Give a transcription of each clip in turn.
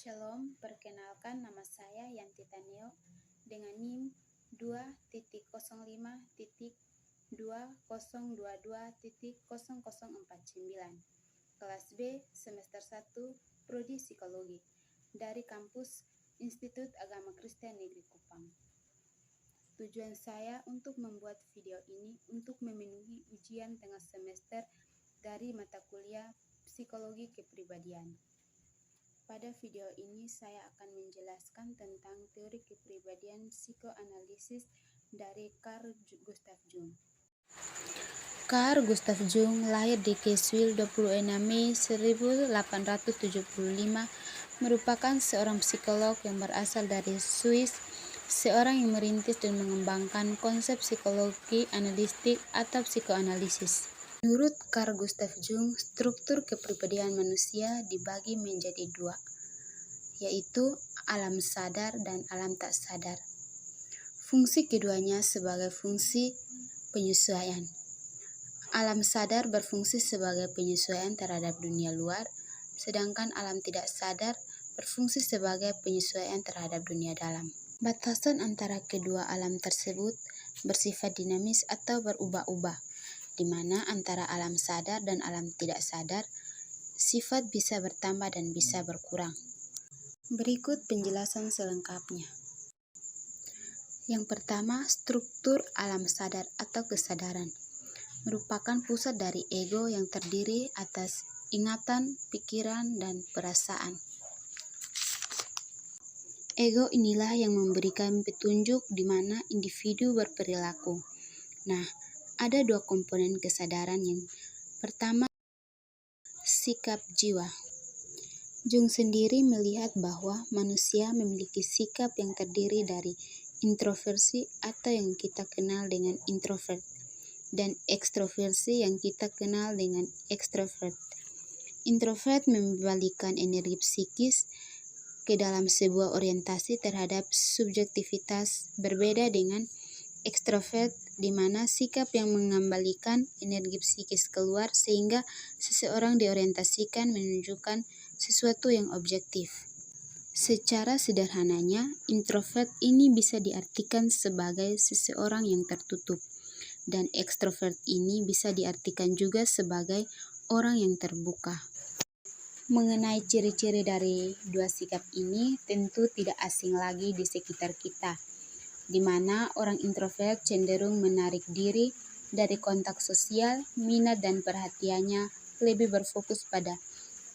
Shalom, perkenalkan nama saya Yanti Taneo dengan NIM 2.0,2022.0049 kelas B semester 1 Prodi Psikologi dari kampus Institut Agama Kristen Negeri Kupang. Tujuan saya untuk membuat video ini untuk memenuhi ujian tengah semester dari mata kuliah Psikologi Kepribadian. Pada video ini saya akan menjelaskan tentang teori kepribadian psikoanalisis dari Carl Gustav Jung. Carl Gustav Jung lahir di Kitzbühel 26 Mei 1875, merupakan seorang psikolog yang berasal dari Swiss, seorang yang merintis dan mengembangkan konsep psikologi analitik atau psikoanalisis. Menurut Carl Gustav Jung, struktur kepribadian manusia dibagi menjadi dua, yaitu alam sadar dan alam tak sadar. Fungsi keduanya sebagai fungsi penyesuaian. Alam sadar berfungsi sebagai penyesuaian terhadap dunia luar, sedangkan alam tidak sadar berfungsi sebagai penyesuaian terhadap dunia dalam. Batasan antara kedua alam tersebut bersifat dinamis atau berubah-ubah, di mana antara alam sadar dan alam tidak sadar, sifat bisa bertambah dan bisa berkurang. Berikut penjelasan selengkapnya. Yang pertama, struktur alam sadar atau kesadaran merupakan pusat dari ego yang terdiri atas ingatan, pikiran, dan perasaan. Ego inilah yang memberikan petunjuk di mana individu berperilaku. Nah, ada dua komponen kesadaran. Yang pertama, sikap jiwa. Jung sendiri melihat bahwa manusia memiliki sikap yang terdiri dari introversi atau yang kita kenal dengan introvert, dan ekstroversi yang kita kenal dengan ekstrovert. Introvert membalikan energi psikis ke dalam sebuah orientasi terhadap subjektivitas, berbeda dengan ekstrovert, di mana sikap yang mengembalikan energi psikis keluar sehingga seseorang diorientasikan menunjukkan sesuatu yang objektif. Secara sederhananya, introvert ini bisa diartikan sebagai seseorang yang tertutup, dan ekstrovert ini bisa diartikan juga sebagai orang yang terbuka. Mengenai ciri-ciri dari dua sikap ini tentu tidak asing lagi di sekitar kita, di mana orang introvert cenderung menarik diri dari kontak sosial, minat dan perhatiannya lebih berfokus pada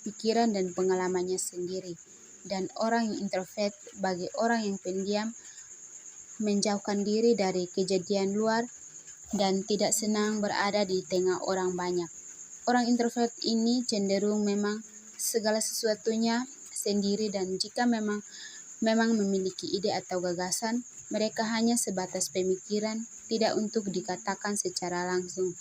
pikiran dan pengalamannya sendiri, dan orang yang introvert bagi orang yang pendiam menjauhkan diri dari kejadian luar dan tidak senang berada di tengah orang banyak. Orang introvert ini cenderung memang segala sesuatunya sendiri, dan jika memang memiliki ide atau gagasan, mereka hanya sebatas pemikiran, tidak untuk dikatakan secara langsung.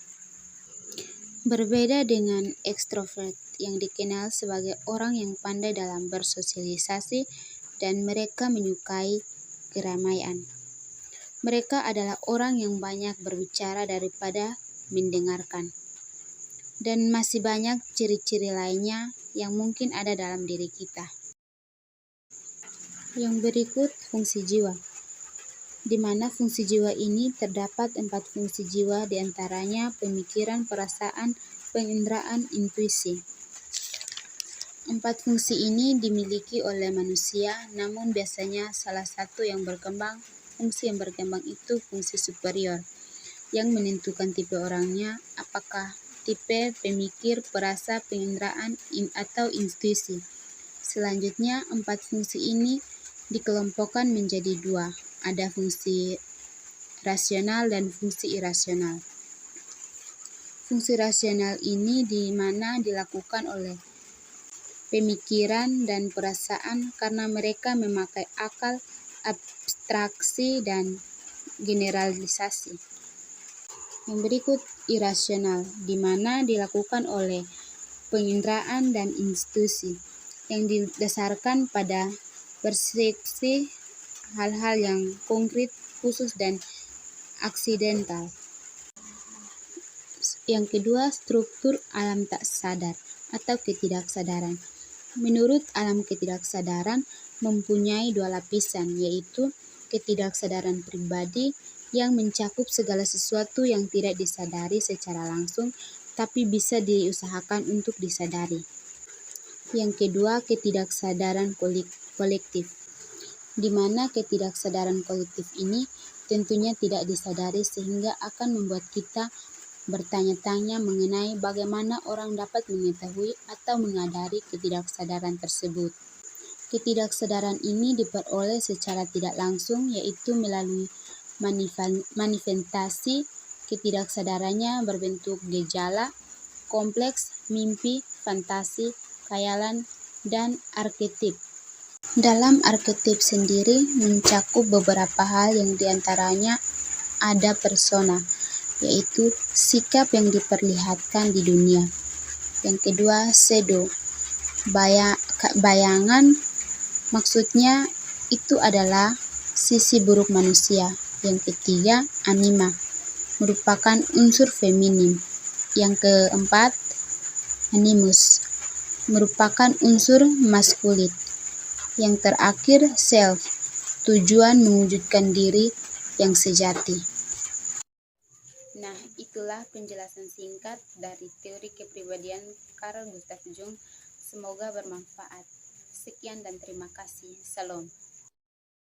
Berbeda dengan ekstrovert yang dikenal sebagai orang yang pandai dalam bersosialisasi dan mereka menyukai keramaian. Mereka adalah orang yang banyak berbicara daripada mendengarkan. Dan masih banyak ciri-ciri lainnya yang mungkin ada dalam diri kita. Yang berikut, fungsi jiwa. Di mana fungsi jiwa ini terdapat 4 fungsi jiwa, diantaranya pemikiran, perasaan, penginderaan, intuisi. 4 fungsi ini dimiliki oleh manusia, namun biasanya salah satu yang berkembang, fungsi yang berkembang itu fungsi superior, yang menentukan tipe orangnya, apakah tipe pemikir, perasa, penginderaan, atau intuisi. Selanjutnya, 4 fungsi ini dikelompokkan menjadi 2. Ada fungsi rasional dan fungsi irasional. Fungsi rasional ini di mana dilakukan oleh pemikiran dan perasaan karena mereka memakai akal, abstraksi, dan generalisasi. Yang berikut irasional, di mana dilakukan oleh penginderaan dan intuisi, yang didasarkan pada persepsi hal-hal yang konkret, khusus, dan aksidental. Yang kedua, struktur alam tak sadar atau ketidaksadaran, Menurut alam ketidaksadaran mempunyai dua lapisan, yaitu ketidaksadaran pribadi yang mencakup segala sesuatu yang tidak disadari secara langsung, tapi bisa diusahakan untuk disadari. Yang kedua, ketidaksadaran kolektif, di mana ketidaksadaran kolektif ini tentunya tidak disadari sehingga akan membuat kita bertanya-tanya mengenai bagaimana orang dapat mengetahui atau menyadari ketidaksadaran tersebut. Ketidaksadaran ini diperoleh secara tidak langsung, yaitu melalui manifestasi ketidaksadarannya berbentuk gejala, kompleks, mimpi, fantasi, khayalan, dan arketip. Dalam arketip sendiri mencakup beberapa hal yang diantaranya ada persona, yaitu sikap yang diperlihatkan di dunia. Yang kedua, shadow, bayangan, maksudnya itu adalah sisi buruk manusia. Yang ketiga, anima, merupakan unsur feminim. Yang keempat, animus, merupakan unsur maskulin. Yang terakhir, self, tujuan mewujudkan diri yang sejati. Nah, itulah penjelasan singkat dari teori kepribadian Carl Gustav Jung. Semoga bermanfaat. Sekian dan terima kasih. Salam.